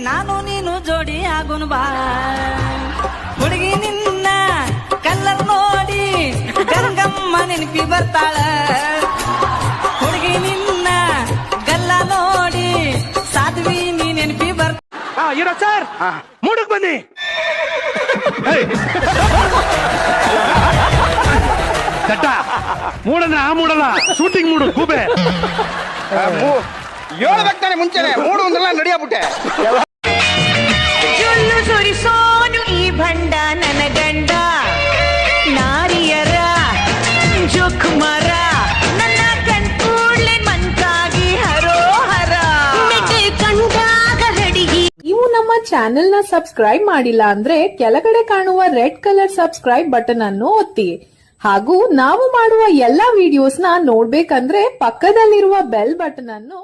ನಾನು ನೀನು ಜೋಡಿ ಆಗುನು ಬಾ ಹುಡುಗಿ ನಿನ್ನ ಕಲ್ಲರ್ ನೋಡಿ ಗಂಗಮ್ಮ ನೆನಪಿ ಬರ್ತಾಳ ಹುಡುಗಿ ನಿನ್ನ ಗಲ್ಲ ನೋಡಿ ಸಾಧ್ವಿ ನೀ ನೆನಪಿ ಬರ್ತಾಳ ಇರೋ ಸರ್ ಮೂಡಕ್ ಬನ್ನಿ ಚಟ್ಟ ಮೂಡನ ಮೂಡಲ್ಲ ಶೂಟಿಂಗ್ ಮೂಡು ಗೂಬೆ ಹೇಳ್ಬೇಕಾನೆ ಮುಂಚೆನೆ ಮೂಡು ಅಂದ್ರಲ್ಲ ನಡಿಯಾಬಿಟ್ಟೆ ಜೊಲ್ಲು ಸುರಿಸೋನು ಈ ಭಂಡ ನನ್ನ ಗಂಡ ನಾರಿಯರ ಜೋಕುಮಾರ ನನ್ನ ಕಣ್ಕೂಡ್ಲೆ ಮಂಕಾಗಿ ಹರೋಹರ ಕಂಡಾಗ ಹಡಿಗಿ. ನೀವು ನಮ್ಮ ಚಾನೆಲ್ ನ ಸಬ್ಸ್ಕ್ರೈಬ್ ಮಾಡಿಲ್ಲ ಅಂದ್ರೆ ಕೆಳಗಡೆ ಕಾಣುವ ರೆಡ್ ಕಲರ್ ಸಬ್ಸ್ಕ್ರೈಬ್ ಬಟನ್ ಅನ್ನು ಒತ್ತಿ ಹಾಗೂ ನಾವು ಮಾಡುವ ಎಲ್ಲಾ ವಿಡಿಯೋಸ್ ನ ನೋಡ್ಬೇಕಂದ್ರೆ ಪಕ್ಕದಲ್ಲಿರುವ ಬೆಲ್ ಬಟನ್ ಅನ್ನು